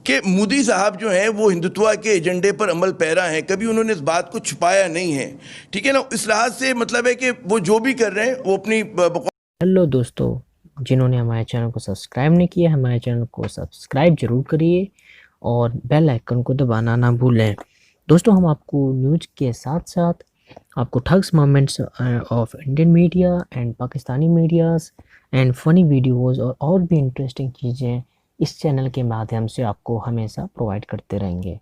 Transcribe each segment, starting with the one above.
कि मोदी साहब जो हैं वो हिंदुत्व के एजेंडे पर अमल पैरा हैं, कभी उन्होंने इस बात को छुपाया नहीं है, ठीक है ना। इस लिहाज से मतलब है कि वो जो भी कर रहे हैं वो अपनी हेलो दोस्तों, जिन्होंने हमारे चैनल को सब्सक्राइब नहीं किया हमारे चैनल को सब्सक्राइब जरूर करिए और बेल आइकन को दबाना ना भूलें। दोस्तों, हम आपको न्यूज़ के साथ साथ आपको thugs moments of Indian media and Pakistani medias and funny videos और भी इंटरेस्टिंग चीज़ें इस चैनल के माध्यम से आपको हमेशा प्रोवाइड करते रहेंगे।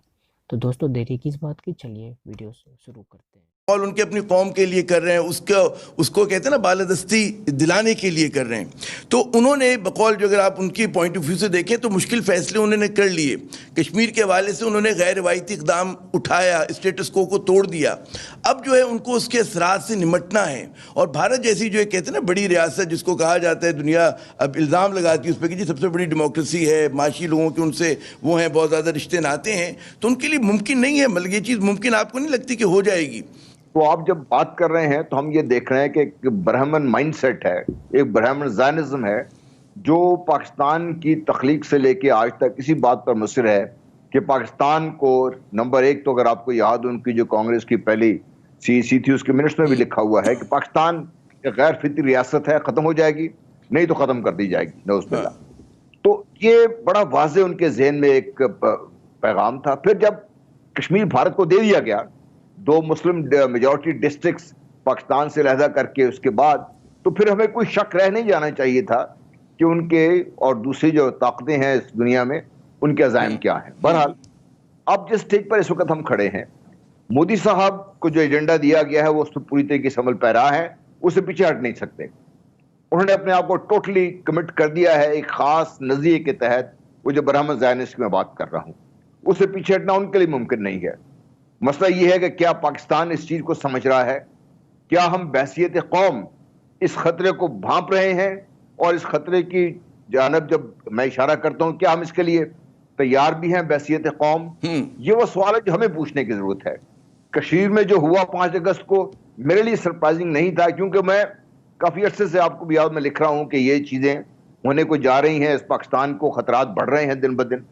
तो दोस्तों, देरी किस बात की, चलिए वीडियो शुरू करते हैं। और उनके अपनी कौम के लिए कर रहे हैं, उसको कहते हैं ना बालादस्ती दिलाने के लिए कर रहे हैं। तो उन्होंने बकौल जो अगर आप उनकी पॉइंट ऑफ व्यू से देखें तो मुश्किल फैसले उन्होंने कर लिए। कश्मीर के हवाले से उन्होंने गैर रवायती इक़दाम उठाया, स्टेटस को तोड़ दिया। अब जो है उनको उसके असरात से निमटना है। और भारत जैसी जो है कहते हैं ना बड़ी रियासत, जिसको कहा जाता है, दुनिया अब इल्ज़ाम लगाती है उस पर कि जी सबसे बड़ी डेमोक्रेसी है, माशी लोगों के उनसे वो हैं, बहुत ज़्यादा रिश्ते नाते हैं, तो उनके लिए मुमकिन नहीं है। मतलब ये चीज़ मुमकिन आपको नहीं लगती कि हो जाएगी? तो आप जब बात कर रहे हैं तो हम ये देख रहे हैं कि एक ब्राह्मण माइंडसेट है, एक ब्राह्मण ज़ायनिज़्म है जो पाकिस्तान की तख्लीक से लेके आज तक इसी बात पर मुसर है कि पाकिस्तान को नंबर एक, तो अगर आपको याद हो उनकी जो कांग्रेस की पहली सीईसी थी उसके मिनट्स में भी लिखा हुआ है कि पाकिस्तान एक गैर फितरी रियासत है, ख़त्म हो जाएगी, नहीं तो ख़त्म कर दी जाएगी नौज़ुबिल्लाह। तो ये बड़ा वाज़े उनके जहन में एक पैगाम था। फिर जब कश्मीर भारत को दे दिया गया, दो मुस्लिम मेजॉरिटी डिस्ट्रिक्ट्स पाकिस्तान से अलहदा करके, उसके बाद तो फिर हमें कोई शक रह नहीं जाना चाहिए था कि उनके और दूसरी जो ताकतें हैं इस दुनिया में उनके अज़ाइम क्या हैं। बहरहाल अब जिस स्टेज पर इस वक्त हम खड़े हैं, मोदी साहब को जो एजेंडा दिया गया है वो उस पर पूरी तरीके से अमल पैरा है, उससे पीछे हट नहीं सकते। उन्होंने अपने आप को टोटली कमिट कर दिया है एक खास नजरिए के तहत। वो जो ब्राह्मण ज़ायनिस्ट की मैं बात कर रहा हूँ, उससे पीछे हटना उनके लिए मुमकिन नहीं है। मसला यह है कि क्या पाकिस्तान इस चीज को समझ रहा है, क्या हम बहसियत कौम इस खतरे को भांप रहे हैं, और इस खतरे की जानब जब मैं इशारा करता हूं, क्या हम इसके लिए तैयार भी हैं बहसियत कौम? ये वो सवाल है जो हमें पूछने की जरूरत है। कश्मीर में जो हुआ 5 अगस्त को मेरे लिए सरप्राइजिंग नहीं था, क्योंकि मैं काफी अरसे से, आपको भी याद, मैं लिख रहा हूं कि ये चीजें होने को जा रही हैं, इस पाकिस्तान को खतरात बढ़ रहे हैं दिन ब दिन।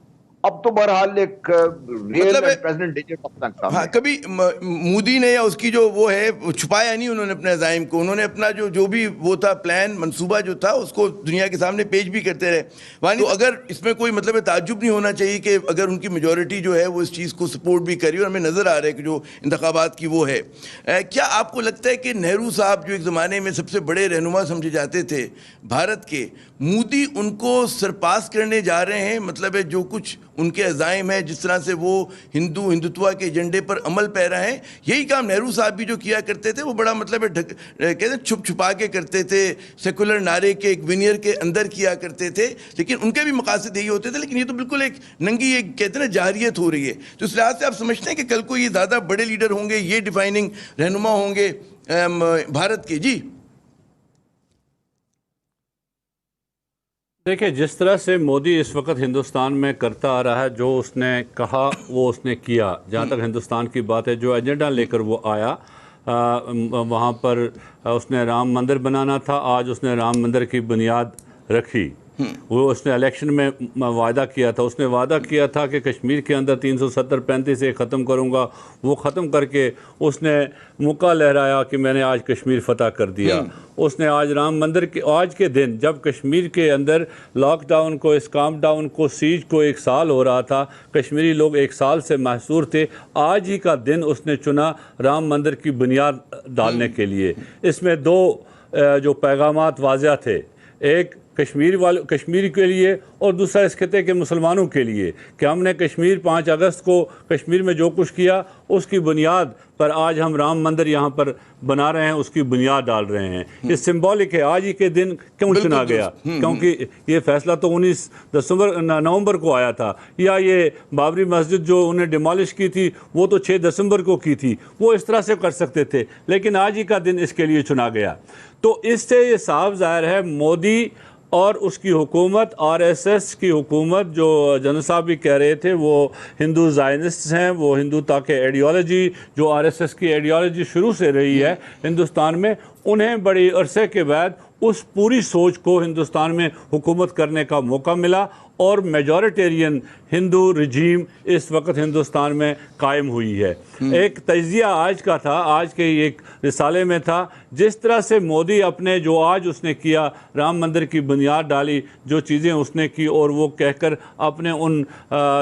अब तो बहरहाल एक रियल प्रेसिडेंट डेंजर पाकिस्तान। हाँ, कभी मोदी ने या उसकी जो वो है छुपाया नहीं उन्होंने अपने अज़ाइम को। उन्होंने अपना जो भी वो था प्लान, मंसूबा जो था, उसको दुनिया के सामने पेश भी करते रहे। वानी तो अगर इसमें कोई मतलब ताज्जुब नहीं होना चाहिए कि अगर उनकी मेजॉरिटी जो है वो इस चीज़ को सपोर्ट भी करी, और हमें नज़र आ रहा है कि जो इंतखाबात की वो है। क्या आपको लगता है कि नेहरू साहब जो एक ज़माने में सबसे बड़े रहनुमा समझे जाते थे भारत के, मोदी उनको सरपास करने जा रहे हैं? मतलब है जो कुछ उनके अज़ाइम है, जिस तरह से वो हिंदुत्व के एजेंडे पर अमल पैरा हैं, यही काम नेहरू साहब भी जो किया करते थे, वो बड़ा मतलब है कहते हैं छुप छुपा के करते थे, सेकुलर नारे के एक विनियर के अंदर किया करते थे, लेकिन उनके भी मकासद यही होते थे। लेकिन ये तो बिल्कुल एक नंगी, एक कहते हैं ना जाहिरियत हो रही है। तो इस लिहाज से आप समझते हैं कि कल को ये ज़्यादा बड़े लीडर होंगे, ये डिफाइनिंग रहनुमा होंगे भारत के? जी देखिए, जिस तरह से मोदी इस वक्त हिंदुस्तान में करता आ रहा है, जो उसने कहा वो उसने किया। जहाँ तक हिंदुस्तान की बात है, जो एजेंडा लेकर वो आया, वहाँ पर उसने राम मंदिर बनाना था, आज उसने राम मंदिर की बुनियाद रखी। वो उसने इलेक्शन में वादा किया था, उसने वादा किया था कि कश्मीर के अंदर 370-35 ख़त्म करूँगा। वो ख़त्म करके उसने मुक्का लहराया कि मैंने आज कश्मीर फ़तह कर दिया। उसने आज राम मंदिर के आज के दिन, जब कश्मीर के अंदर लॉकडाउन को, इस काम डाउन को, सीज को 1 साल हो रहा था, कश्मीरी लोग 1 साल से महसूर थे, आज ही का दिन उसने चुना राम मंदिर की बुनियाद डालने के लिए। इसमें 2 जो पैगामात वाज़ह थे, एक कश्मीर के लिए और दूसरा इस खिते के मुसलमानों के लिए, कि हमने कश्मीर 5 अगस्त को कश्मीर में जो कुछ किया उसकी बुनियाद पर आज हम राम मंदिर यहाँ पर बना रहे हैं, उसकी बुनियाद डाल रहे हैं। ये सिंबॉलिक है। आज ही के दिन क्यों चुना गया? क्योंकि ये फैसला तो 19 नवंबर को आया था, या ये बाबरी मस्जिद जो उन्हें डिमोलिश की थी वो तो 6 दिसंबर को की थी। वो इस तरह से कर सकते थे, लेकिन आज ही का दिन इसके लिए चुना गया। तो इससे ये साफ ज़ाहिर है मोदी और उसकी हुकूमत, आरएसएस की हुकूमत, जो जनरल साहब भी कह रहे थे वो हिंदू ज़ायनिस्ट हैं, वो हिंदुता के आइडियोलॉजी, जो आरएसएस की आइडियोलॉजी शुरू से रही है हिंदुस्तान में, उन्हें बड़ी अरसे के बाद उस पूरी सोच को हिंदुस्तान में हुकूमत करने का मौका मिला, और मेजॉरिटेरियन हिंदू रिजीम इस वक्त हिंदुस्तान में कायम हुई है। एक तजिया आज का था, आज के एक रिसाले में था, जिस तरह से मोदी अपने जो आज उसने किया, राम मंदिर की बुनियाद डाली, जो चीज़ें उसने की, और वो कहकर अपने उन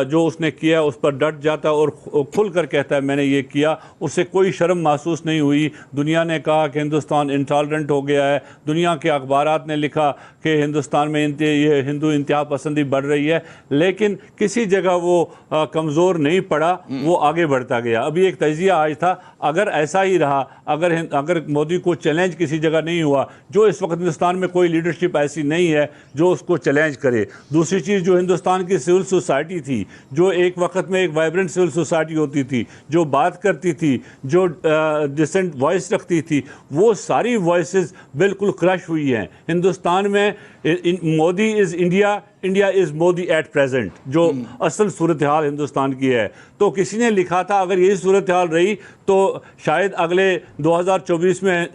जो उसने किया उस पर डट जाता और खुल कर कहता है मैंने ये किया, उससे कोई शर्म महसूस नहीं हुई। दुनिया ने कहा कि हिंदुस्तान इंटॉलरेंट हो गया है, दुनिया के अखबारात ने लिखा कि हिंदुस्तान में ये हिंदू इंतहा पसंदी बढ़ रही है, लेकिन किसी जगह वो कमज़ोर नहीं पड़ा, वो आगे बढ़ता गया। अभी एक तजिया आज था, अगर ऐसा ही रहा, अगर मोदी को चैलेंज किसी जगह नहीं हुआ, जो इस वक्त हिंदुस्तान में कोई लीडरशिप ऐसी नहीं है जो उसको चैलेंज करे। दूसरी चीज़, जो हिंदुस्तान की सिविल सोसाइटी थी, जो एक वक्त में एक वाइब्रेंट सिविल सोसाइटी होती थी, जो बात करती थी, जो डिसेंट वॉइस रखती थी, वो सारी वॉइसेस बिल्कुल क्रश हुई हैं। हिंदुस्तान में Modi is India, India is Modi at present, जो असल सूरत हाल हिंदुस्तान की है। तो किसी ने लिखा था अगर यही सूरत हाल रही तो शायद अगले 2024 में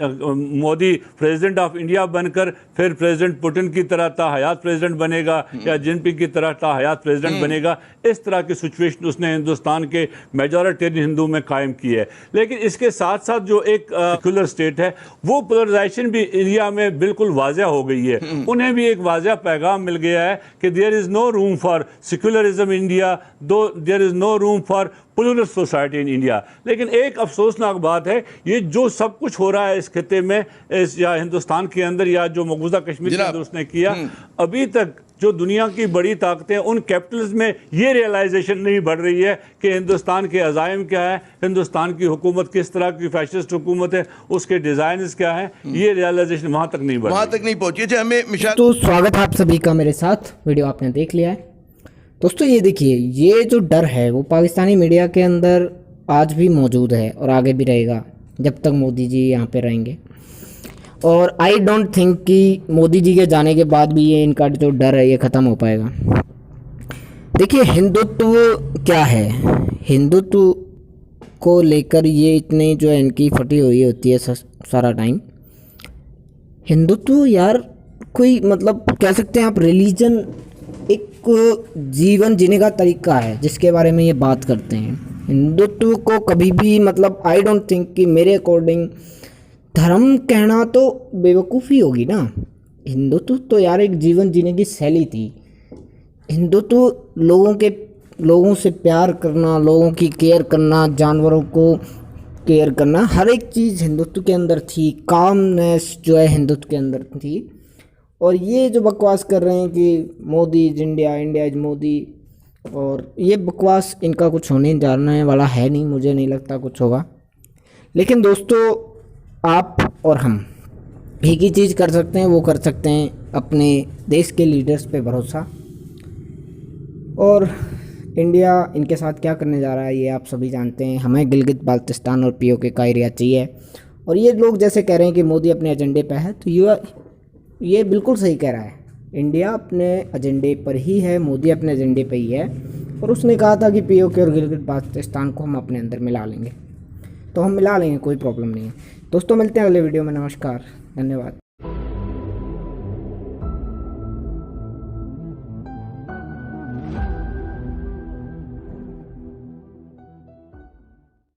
मोदी प्रेसिडेंट ऑफ इंडिया बनकर फिर प्रेसिडेंट पुतिन की तरह ताहयात प्रेसिडेंट बनेगा या जिनपिंग की तरह ताहयात प्रेसिडेंट बनेगा। इस तरह की सिचुएशन उसने हिंदुस्तान के मेजॉरिटेरियन हिंदू में कायम की है। लेकिन इसके साथ साथ जो एक सेक्युलर स्टेट है, वो पोलराइजेशन भी इंडिया में बिल्कुल वाज़ह हो गई है। उन्हें भी एक वाज़ह पैगाम मिल गया है कि there is no room for secularism in India, though there is no room for plural society in India. लेकिन एक अफसोसनाक बात है, ये जो सब कुछ हो रहा है इस खिते में, इस या हिंदुस्तान के अंदर या जो मकबूजा कश्मीर के अंदर उसने किया, अभी तक जो दुनिया की बड़ी ताकतें, उन कैपिटल्स में ये रियलाइजेशन नहीं बढ़ रही है कि हिंदुस्तान के अज़ाइम क्या है, हिंदुस्तान की हुकूमत किस तरह की फैशिस्ट हुकूमत है, उसके डिज़ाइन्स क्या है, ये रियलाइजेशन वहाँ तक नहीं बढ़ रही, वहाँ तक नहीं पहुँची। अच्छा, हमें मिसाल तो स्वागत है आप सभी का मेरे साथ। वीडियो आपने देख लिया है दोस्तों। ये देखिए, ये जो डर है वो पाकिस्तानी मीडिया के अंदर आज भी मौजूद है और आगे भी रहेगा जब तक मोदी जी यहाँ पे रहेंगे। और आई डोंट थिंक कि मोदी जी के जाने के बाद भी ये इनका जो डर है ये ख़त्म हो पाएगा। देखिए, हिंदुत्व क्या है, हिंदुत्व को लेकर ये इतने जो है इनकी फटी हुई होती है सारा टाइम। हिंदुत्व यार कोई मतलब कह सकते हैं आप रिलीजन, एक जीवन जीने का तरीका है जिसके बारे में ये बात करते हैं। हिंदुत्व को कभी भी मतलब आई डोंट थिंक कि मेरे अकॉर्डिंग धर्म कहना तो बेवकूफ़ी होगी ना। हिंदुत्व तो यार एक जीवन जीने की शैली थी। हिंदुत्व लोगों से प्यार करना, लोगों की केयर करना, जानवरों को केयर करना, हर एक चीज़ हिंदुत्व के अंदर थी। कामनेस जो है हिंदुत्व के अंदर थी। और ये जो बकवास कर रहे हैं कि Modi is India, India is Modi, और ये बकवास इनका कुछ होने जाने वाला है नहीं, मुझे नहीं लगता कुछ होगा। लेकिन दोस्तों, आप और हम एक ही चीज़ कर सकते हैं, वो कर सकते हैं अपने देश के लीडर्स पे भरोसा। और इंडिया इनके साथ क्या करने जा रहा है ये आप सभी जानते हैं। हमें गिलगित बाल्टिस्तान और पीओके का एरिया चाहिए। और ये लोग जैसे कह रहे हैं कि मोदी अपने एजेंडे पे है, तो ये बिल्कुल सही कह रहा है। इंडिया अपने एजेंडे पर ही है, मोदी अपने एजेंडे पे ही है। और उसने कहा था कि पीओके और गिलगित बाल्टिस्तान को हम अपने अंदर मिला लेंगे, तो हम मिला लेंगे, कोई प्रॉब्लम नहीं है। दोस्तों, मिलते हैं अगले वीडियो में। नमस्कार, धन्यवाद।